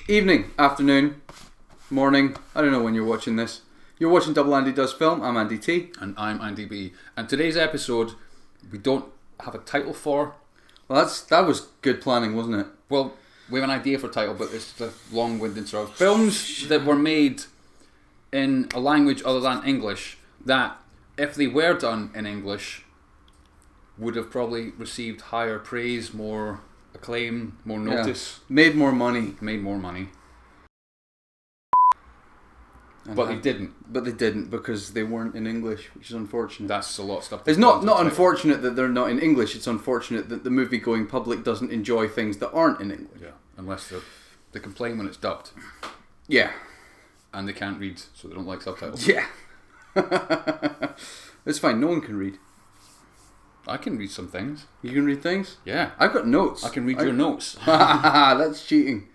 Evening, afternoon, morning. I don't know when you're watching this. You're watching Double Andy Does Film. I'm Andy T. And I'm Andy B. And today's episode, we don't have a title for. Well, that was good planning, wasn't it? Well, we have an idea for a title, but it's the long-winded sort of films that were made in a language other than English that, if they were done in English, would have probably received higher praise, more acclaim, more notice. Yeah. Made more money. Made more money. But they didn't. But they didn't because they weren't in English, which is unfortunate. That's a lot of stuff. It's not unfortunate that they're not in English. It's unfortunate that the movie-going public doesn't enjoy things that aren't in English. Yeah, unless they complain when it's dubbed. Yeah. And they can't read, so they don't like subtitles. Yeah. It's fine. No one can read. I can read some things. You can read things? Yeah. I've got notes. I can read your notes. That's cheating.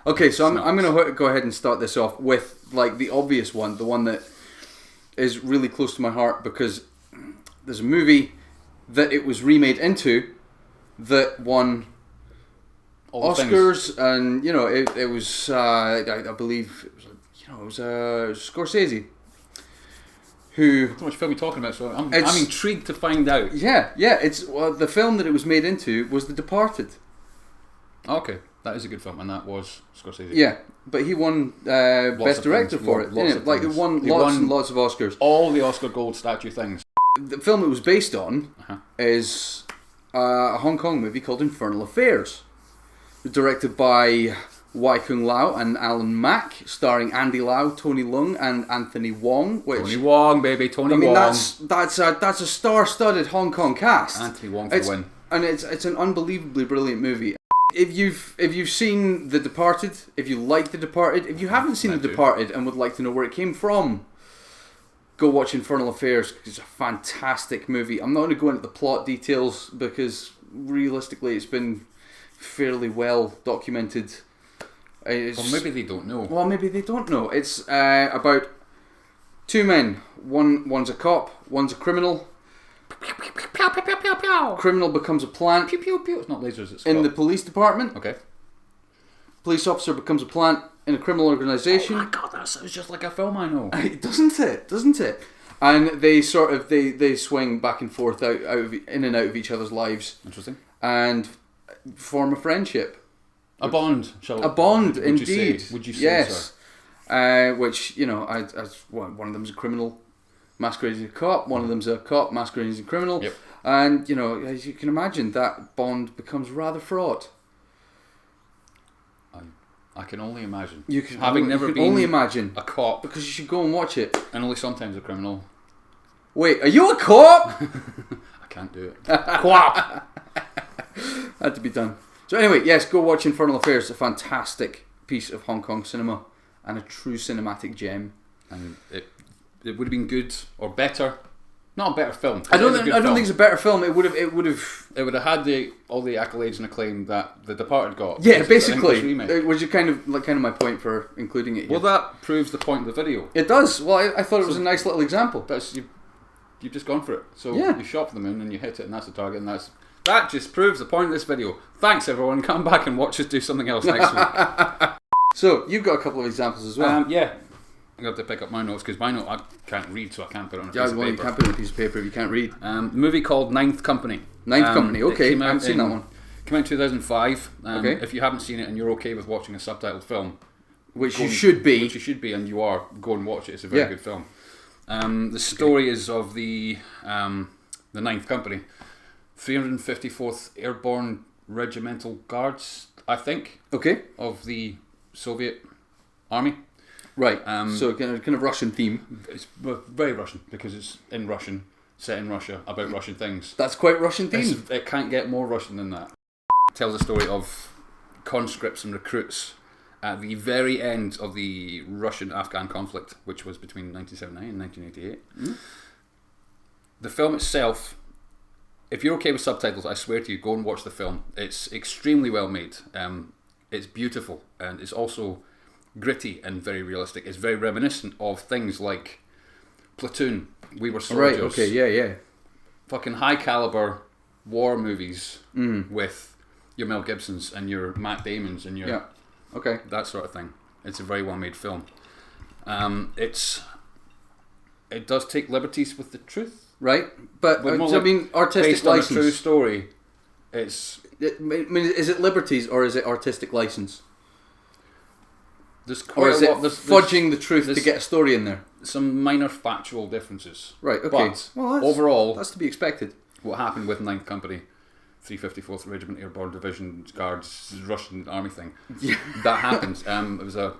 Okay, so I'm going to go ahead and start this off with like the obvious one, the one that is really close to my heart because there's a movie that it was remade into that won Oscars, and it was I believe it was Scorsese. Who? How much film are we talking about? So I'm intrigued to find out. Yeah. It's the film that it was made into was The Departed. Okay, that is a good film, and that was Scorsese. Yeah, but he won Best Director for it. It won lots of Oscars. All the Oscar gold statue things. The film it was based on is a Hong Kong movie called Infernal Affairs, directed by Wai Kung Lau and Alan Mak, starring Andy Lau, Tony Leung, and Anthony Wong. Tony Wong, baby, Tony Wong. That's a star-studded Hong Kong cast. Anthony Wong for the win. And it's an unbelievably brilliant movie. If you've seen The Departed, if you like The Departed, if you haven't seen The Departed and would like to know where it came from, go watch Infernal Affairs because it's a fantastic movie. I'm not going to go into the plot details because realistically it's been fairly well documented. Well, maybe they don't know. Well, maybe they don't know. It's about two men. One's a cop, one's a criminal. Criminal becomes a plant. Pew pew pew. It's not lasers. It's in the police department. Okay. Police officer becomes a plant in a criminal organisation. Oh my god, that sounds just like a film I know. Doesn't it? And they they swing back and forth in and out of each other's lives. Interesting. And form a friendship. A bond, indeed. Would you say, yes. Sir? Which, one of them's a criminal masquerading as a cop, one of them's a cop masquerading as a criminal. Yep. And, as you can imagine, that bond becomes rather fraught. I can only imagine. You can only imagine a cop. Because you should go and watch it. And only sometimes a criminal. Wait, are you a cop? I can't do it. Cop! Had to be done. So anyway, yes, go watch Infernal Affairs. It's a fantastic piece of Hong Kong cinema and a true cinematic gem. And it would have been good or better. Not a better film. I don't think it's a better film. It would have had all the accolades and acclaim that The Departed got. Yeah, basically, which is kind of my point for including it here. Well, that proves the point of the video. It does. Well, I thought it was a nice little example. But you've just gone for it. So yeah. You shot for the moon and you hit it, and that's the target, and that just proves the point of this video. Thanks, everyone. Come back and watch us do something else next week. So, you've got a couple of examples as well. Yeah. I'm going to have to pick up my notes because my note I can't read, so I can't put it on a piece of paper. You can't put it on a piece of paper if you can't read. A movie called Ninth Company. Ninth Company, okay. I haven't seen that one. Came out in 2005. Okay. If you haven't seen it and you're okay with watching a subtitled film, which you should be, and you are, go and watch it. It's a very good film. The story is of the Ninth Company, 354th Airborne Regimental Guards, I think. Okay. Of the Soviet Army. Right. So kind of Russian theme. It's very Russian because it's in Russian, set in Russia, about Russian things. That's quite Russian themed. It can't get more Russian than that. It tells the story of conscripts and recruits at the very end of the Russian-Afghan conflict, which was between 1979 and 1988. The film itself, if you're okay with subtitles, I swear to you, go and watch the film. It's extremely well made. It's beautiful, and it's also gritty and very realistic. It's very reminiscent of things like Platoon, We Were Soldiers. Right, okay, yeah. Fucking high caliber war movies with your Mel Gibsons and your Matt Damons and your that sort of thing. It's a very well made film. It does take liberties with the truth, right? But I like mean, artistic based license. on a true story. I mean, is it liberties or is it artistic license? There's or is it there's fudging the truth to get a story in there? Some minor factual differences. Right, okay. But overall, that's to be expected. What happened with 9th Company, 354th Regiment Airborne Division Guards, Russian Army thing. Yeah. That happened. It was a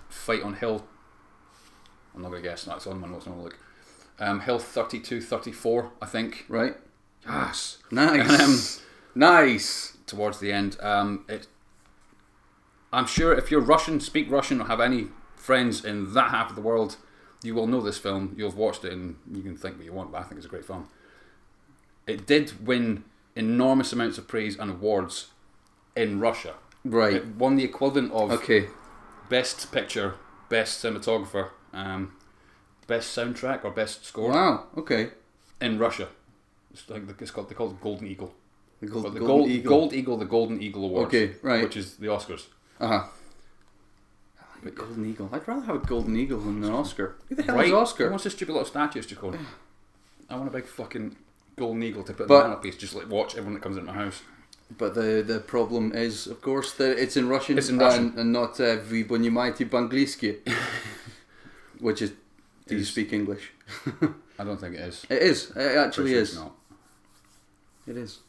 fight on Hill. I'm not going to guess, that's on my notes. Hill 32-34, I think. Right. Yes. Nice. Nice. Towards the end. I'm sure if you're Russian, speak Russian, or have any friends in that half of the world, you will know this film. You'll have watched it and you can think what you want, but I think it's a great film. It did win enormous amounts of praise and awards in Russia. Right. It won the equivalent of okay. Best Picture, Best Cinematographer, Best Soundtrack or Best Score. Wow, okay. In Russia. They call it Golden Eagle. The Golden Eagle. Gold Eagle, the Golden Eagle Awards. Okay, right. Which is the Oscars. Uh-huh. I like a Golden Eagle. I'd rather have a Golden Eagle than an Oscar. Who the hell is Oscar? What's this stupid little statues to call? I want a big fucking Golden Eagle to put in the mantelpiece, just like watch everyone that comes into my house. But the problem is, of course, that it's in Russian. It's in Russian. And not Вы понимаете по-английски. Which is, do you speak English? I don't think it is. It is. It actually is. It's not. It is.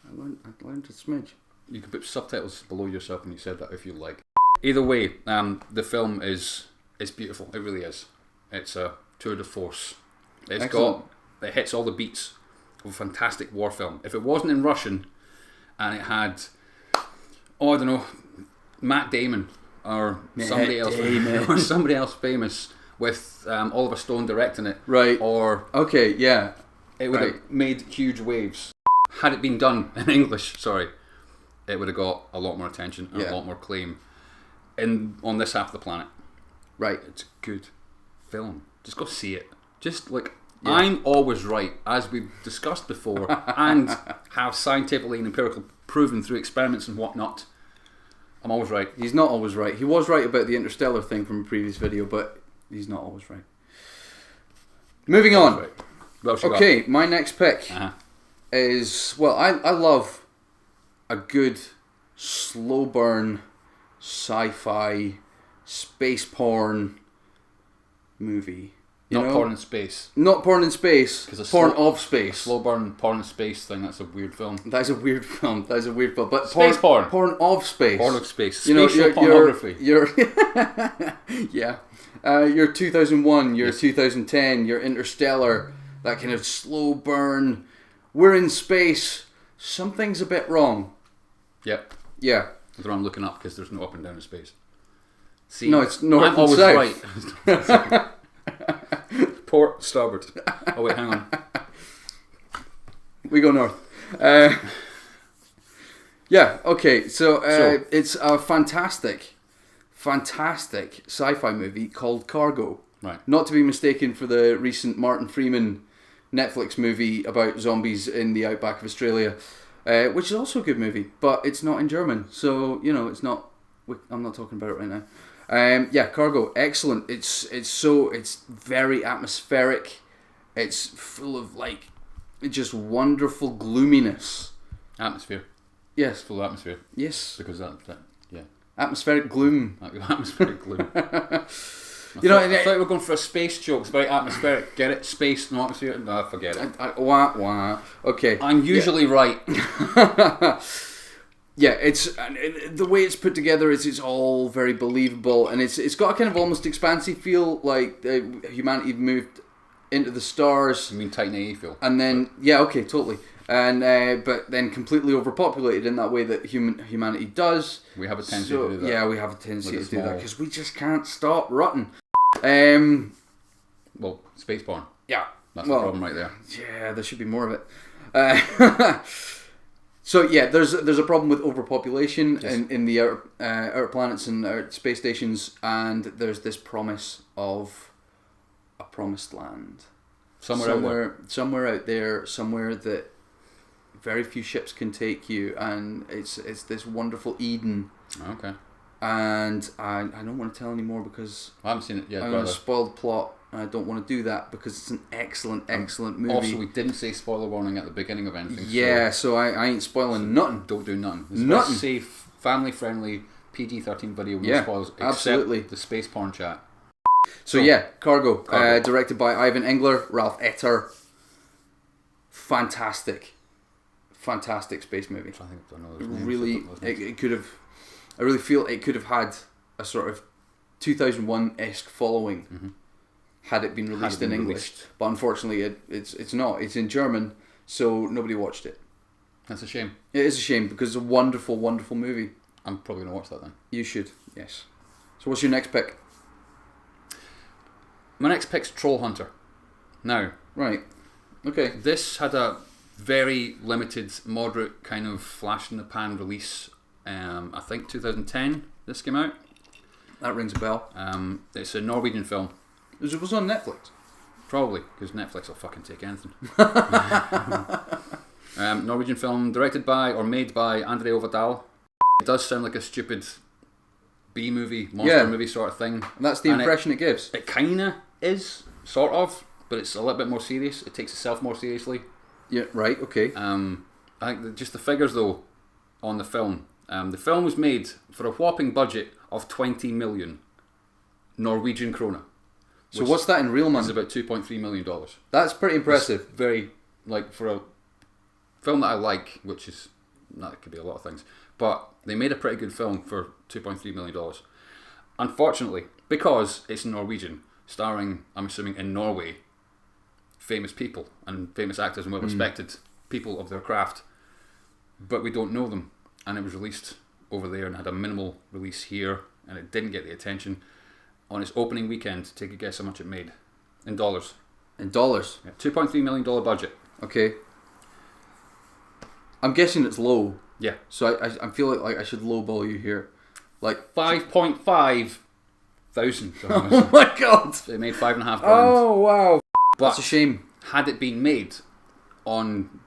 I learned a smidge. You can put subtitles below yourself when you said that if you like. Either way, the film is beautiful. It really is. It's a tour de force. It hits all the beats of a fantastic war film. If it wasn't in Russian and it had, I don't know, Matt Damon or somebody else famous with Oliver Stone directing it, right? Or it would have made huge waves. Had it been done in English, it would have got a lot more attention and a lot more claim on this half of the planet. Right. It's a good film. Just go see it. I'm always right, as we've discussed before, and have scientifically and empirically proven through experiments and whatnot. I'm always right. He's not always right. He was right about the interstellar thing from a previous video, but he's not always right. Moving on. Right. Okay, my next pick is, I love a good slow burn sci-fi space porn movie. Not porn in space. Not porn in space. Porn of space. Slow burn porn in space thing. That's a weird film. That is a weird film. But space porn. Porn of space. Porn of space. Spatial pornography. Your 2001, your 2010, your Interstellar. That kind of slow burn. We're in space. Something's a bit wrong. Yep. Yeah. That's what I'm looking up because there's no up and down in space. See, no, it's north I'm and always south. Right. Port starboard. Oh wait, hang on. We go north. Okay. So it's a fantastic sci-fi movie called Cargo. Right. Not to be mistaken for the recent Martin Freeman Netflix movie about zombies in the outback of Australia, which is also a good movie, but it's not in German, so it's not. I'm not talking about it right now. Cargo, excellent. It's very atmospheric. It's full of just wonderful gloominess. Atmosphere. Yes. Full of atmosphere. Yes. Because atmospheric gloom. Atmospheric gloom. I thought we were going for a space joke. It's very atmospheric. Get it? Space, no atmosphere. No, forget it. Wah. Okay. I'm usually right. Yeah, the way it's put together is it's all very believable, and it's got a kind of almost expansive feel, like humanity moved into the stars. You mean Titan A feel? And then totally. And but then completely overpopulated in that way that humanity does. We have a tendency to do that. Yeah, we have a tendency to do that because we just can't stop rutting. Space porn. Yeah, that's the problem right there. Yeah, there should be more of it. So there's a problem with overpopulation in the outer planets and outer space stations, and there's this promise of a promised land somewhere out there, somewhere that very few ships can take you, and it's this wonderful Eden. Okay. And I don't want to tell any more because I haven't seen it yet. I'm going to spoil the plot, and I don't want to do that because it's an excellent movie. Also, we didn't say spoiler warning at the beginning of anything. Yeah, so I ain't spoiling nothing. Don't do nothing. It's Nothing. Safe, family-friendly, PG-13 video. No Yeah, spoilers, absolutely. except the space porn chat. So yeah, Cargo. Directed by Ivan Engler, Ralph Etter. Fantastic space movie. I think I know those names. Really, it could have. I really feel it could have had a sort of 2001-esque following had it been released in English. But unfortunately, it's not. It's in German, so nobody watched it. That's a shame. It is a shame because it's a wonderful movie. I'm probably going to watch that then. You should, yes. So what's your next pick? My next pick's Troll Hunter. Now, Right. Okay. this had a very limited, moderate kind of flash in the pan release. I think 2010 this came out. That rings a bell. It's a Norwegian film. It was on Netflix. Probably, because Netflix will fucking take anything. Norwegian film directed by or made by André Overdal. It does sound like a stupid B-movie, monster movie sort of thing. And that's the impression it gives. It kinda is, sort of, but it's a little bit more serious. It takes itself more seriously. Yeah, right, okay. I think just the figures though on the film. The film was made for a whopping budget of 20 million Norwegian krona. So what's that in real money? It's about $2.3 million. That's pretty impressive. It's very, like, for a film that I like, which is, that could be a lot of things, but they made a pretty good film for $2.3 million. Unfortunately, because it's Norwegian, starring, I'm assuming, in Norway, famous people and famous actors and well-respected people of their craft, but we don't know them. And it was released over there and had a minimal release here, and it didn't get the attention. On its opening weekend, take a guess how much it made in dollars. In dollars? Yeah, $2.3 million budget. Okay. I'm guessing it's low. Yeah. So I feel like I should lowball you here. Like 5.5 thousand. Oh my god! They made $5.5 grand. Oh wow! But that's a shame. Had it been made on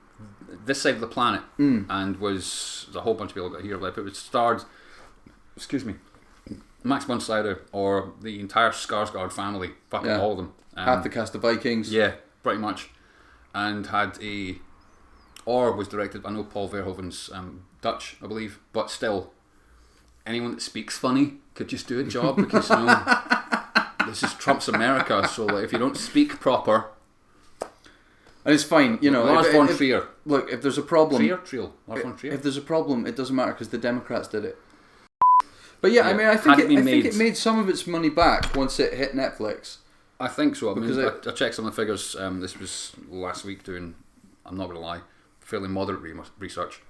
this side of the planet, and was a whole bunch of people got here, like it was starred, Max von Sydow or the entire Skarsgård family, fucking all of them. Half the cast of Vikings. Yeah, pretty much. And was directed, I know Paul Verhoeven's Dutch, I believe, but still, anyone that speaks funny could just do a job because, you know, this is Trump's America, so like, if you don't speak proper... And it's fine, you know. Lars von Trier. Look, if there's a problem... Lars von Trier. If there's a problem, it doesn't matter because the Democrats did it. But yeah, I mean, I think it made some of its money back once it hit Netflix. I think so. I checked some of the figures. This was last week doing, I'm not going to lie, fairly moderate research.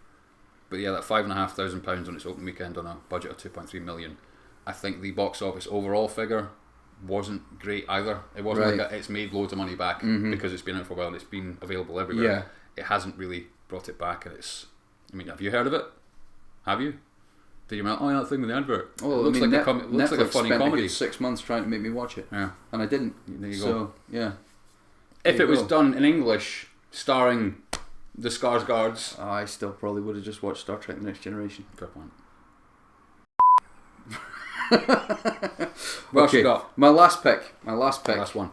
But yeah, that £5,500 on its open weekend on a budget of 2.3 million. I think the box office overall figure wasn't great either. It wasn't like it's made loads of money back because it's been out for a while and it's been available everywhere. Yeah. It hasn't really brought it back, and it's... I mean, have you heard of it? Have you? Did you remember? Oh, yeah, that thing with the advert. Oh, it looks like a funny spent comedy. A good 6 months trying to make me watch it. Yeah. And I didn't. There you go. So, yeah. If it was done in English, starring the Skarsgårds... I still probably would have just watched Star Trek The Next Generation. Fair point. What else you got? My last pick. Last one.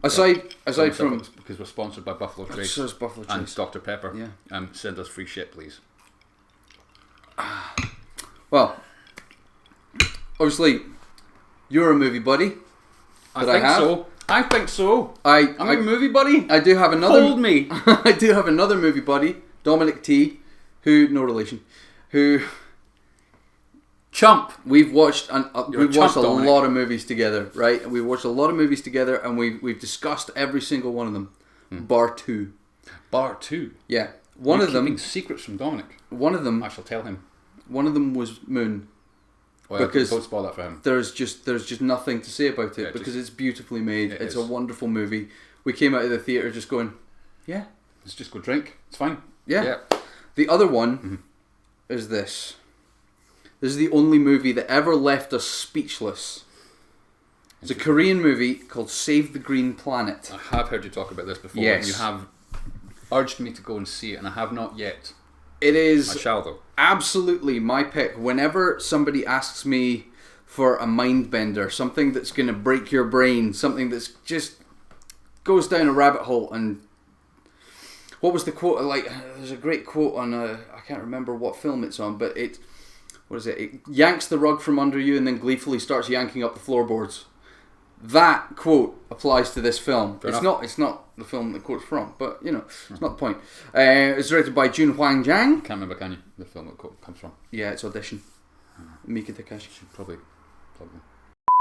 Aside from... Because we're sponsored by Buffalo Trace. So is Buffalo Trace. And Dr. Pepper. Yeah. Send us free shit, please. Well, obviously, you're a movie buddy. I think so. I'm a movie buddy. I do have another... Hold me. I do have another movie buddy, Dominic T, who... No relation. Who... Chump. We've watched a lot of movies together, right? We've watched a lot of movies together, and we've discussed every single one of them, bar two. Bar two. Yeah, You're keeping secrets from Dominic. One of them. I shall tell him. One of them was Moon. Well, because don't spoil that for him. There's just nothing to say about it because it's beautifully made. It's a wonderful movie. We came out of the theater just going, yeah, let's just go drink. It's fine. Yeah. The other one is this. This is the only movie that ever left us speechless. It's a Korean movie called Save the Green Planet. I have heard you talk about this before. Yes. You have urged me to go and see it, and I have not yet. It is I shall though. Absolutely my pick. Whenever somebody asks me for a mind bender, something that's going to break your brain, something that's just goes down a rabbit hole, and what was the quote? Like, there's a great quote on I can't remember what film it's on, but it yanks the rug from under you and then gleefully starts yanking up the floorboards. That quote applies to this film. It's not the film the quote's from, but it's not the point. It's directed by Jun Hwang Jang. Can't remember, can you? The film that quote comes from. Yeah, it's Audition. Mika Takashi. Probably.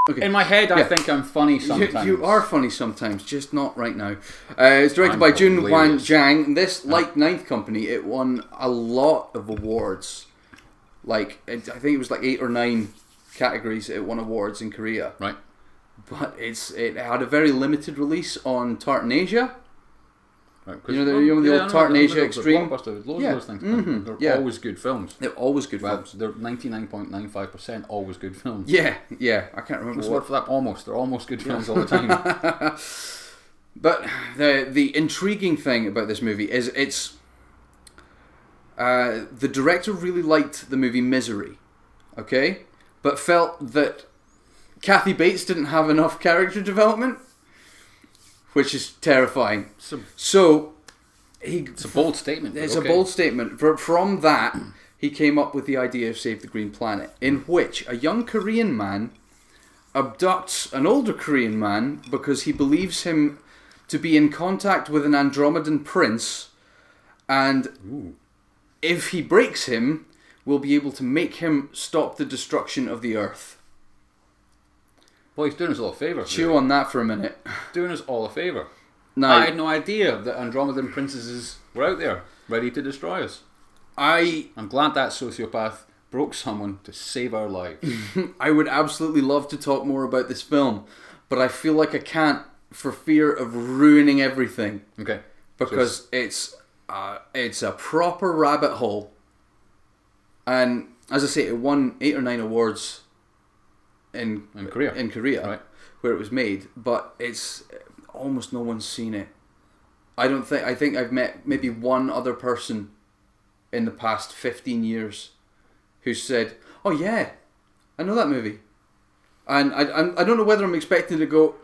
Okay. In my head, I think I'm funny sometimes. You are funny sometimes, just not right now. It's directed by Jun Hwang Jang. This, like Ninth Company, it won a lot of awards. I think it was 8 or 9 categories it won awards in Korea. Right. But it had a very limited release on Tartan Asia. Right, the old Tartan Asia Extreme. Loads of those things. They're always good films. They're always good films. They're 99.95% always good films. Yeah. I can't remember what's the word for that. Almost. They're almost good films all the time. But the intriguing thing about this movie is the director really liked the movie Misery, okay, but felt that Kathy Bates didn't have enough character development, which is terrifying. It's a bold statement. It's a bold statement. From that, he came up with the idea of Save the Green Planet, in which a young Korean man abducts an older Korean man because he believes him to be in contact with an Andromedan prince, and if he breaks him, will be able to make him stop the destruction of the Earth. Well, he's doing us all a favour. Chew on that for a minute. Doing us all a favour. Now, I had no idea that Andromedan princesses were out there, ready to destroy us. I'm glad that sociopath broke someone to save our lives. I would absolutely love to talk more about this film, but I feel like I can't for fear of ruining everything. Okay. Because it's a proper rabbit hole. And as I say, it won 8 or 9 awards in Korea, right, where it was made, but it's almost no one's seen it. I think I've met maybe one other person in the past 15 years who said, "Oh yeah, I know that movie," and I don't know whether I'm expecting to go,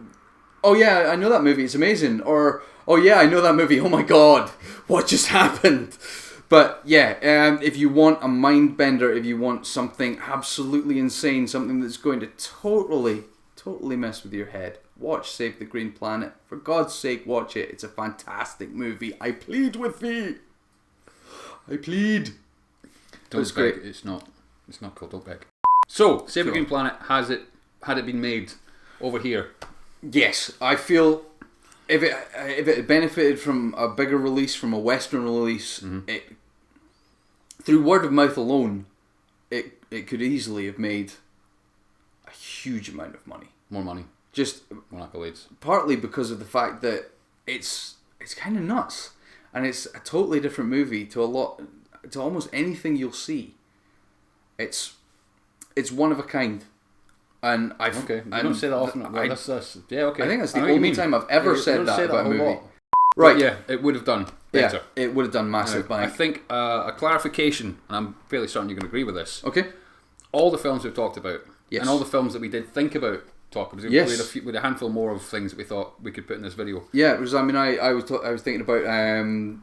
"Oh yeah, I know that movie, it's amazing," or "Oh yeah, I know that movie, oh my god, what just happened?" But yeah, if you want a mind bender, if you want something absolutely insane, something that's going to totally mess with your head, watch Save the Green Planet. For God's sake, watch it. It's a fantastic movie. I plead with thee. I plead. Don't beg. It's not called Don't Beg. So, Save the Green Planet, had it been made over here? Yes, I feel if it had benefited from a bigger release, from a Western release, it through word of mouth alone, it could easily have made a huge amount of money. More money. Just more accolades. Partly because of the fact that it's kind of nuts, and it's a totally different movie to almost anything you'll see. It's one of a kind, and I don't say that often. Yeah, okay. I think that's the only time I've ever said that about a movie. Right. But yeah, it would have done better. Yeah, it would have done massive. I think a clarification, and I'm fairly certain you're going to agree with this. Okay. All the films we've talked about, yes, and all the films that we did think about talking about, yes, we had a handful more of things that we thought we could put in this video. Yeah, it was. I mean, I was thinking about In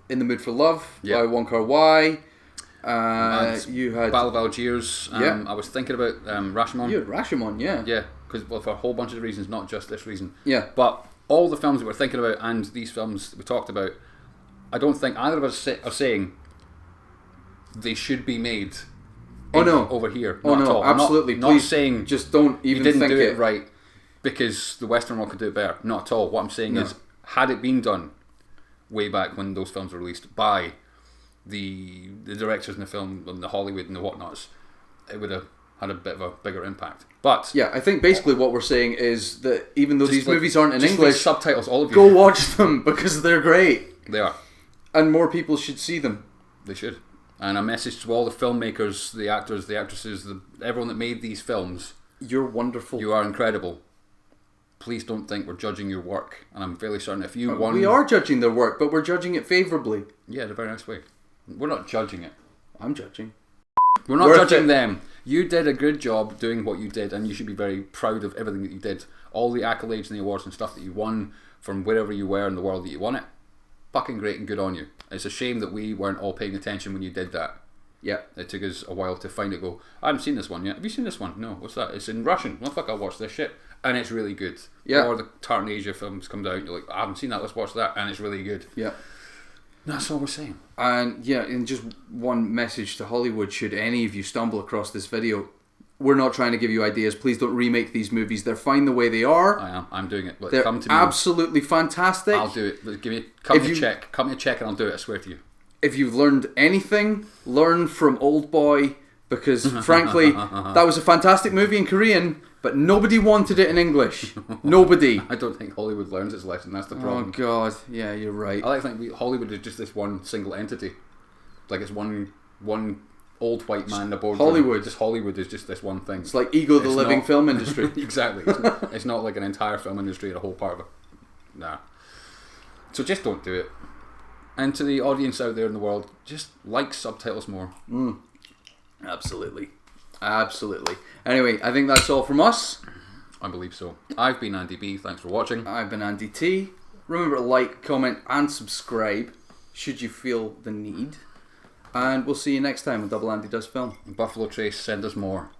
the Mood for Love by Wong Kar-wai. You had Battle of Algiers. I was thinking about Rashomon. You had Rashomon, yeah. Yeah, because for a whole bunch of reasons, not just this reason. Yeah. But all the films that we're thinking about and these films that we talked about, I don't think either of us are saying they should be made over here. Not at all. Absolutely. Not saying just don't even you didn't think do it right because the Western world could do it better. Not at all. What I'm saying is, had it been done way back when those films were released by the directors in the film and the Hollywood and the whatnots, it would have had a bit of a bigger impact. But yeah, I think basically what we're saying is that even though these movies aren't in English, subtitles, all of you go watch them because they're great. They are, and more people should see them. They should. And a message to all the filmmakers, the actors, the actresses, everyone that made these films: you're wonderful. You are incredible. please don't think we're judging your work. And I'm fairly certain if you We are judging their work, but we're judging it favourably. Yeah, in a very nice way. We're not judging it. I'm judging. We're not judging them. You did a good job doing what you did, and you should be very proud of everything that you did. All the accolades and the awards and stuff that you won from wherever you were in the world that you won it. Fucking great and good on you. It's a shame that we weren't all paying attention when you did that. Yeah, it took us a while to find it. Go, I haven't seen this one yet. Have you seen this one? No. What's that? It's in Russian. Well, fuck, I'll watch this shit. And it's really good. Yeah. Or the Tartan Asia films come out. You're like, I haven't seen that. Let's watch that. And it's really good. Yeah. That's all we're saying. And yeah, and just one message to Hollywood: should any of you stumble across this video, we're not trying to give you ideas. Please don't remake these movies. They're fine the way they are. I am. I'm doing it. But they're come to me. Absolutely fantastic. I'll do it. But come me a check. Come me a check, and I'll do it. I swear to you. If you've learned anything, learn from Old Boy, because frankly, that was a fantastic movie in Korean, but nobody wanted it in English. Nobody. I don't think Hollywood learns its lesson. That's the problem. Oh God, yeah, you're right. I like to think Hollywood is just this one single entity. Like it's one old white man aboard. Hollywood. Just Hollywood is just this one thing. It's like Ego, the living film industry. Exactly. It's not like an entire film industry and a whole part of it. Nah. So just don't do it. And to the audience out there in the world, just like subtitles more. Absolutely. Absolutely. Anyway, I think that's all from us. I believe so. I've been Andy B. Thanks for watching. I've been Andy T. Remember to like, comment, and subscribe should you feel the need. And we'll see you next time when Double Andy Does Film. Buffalo Trace, send us more.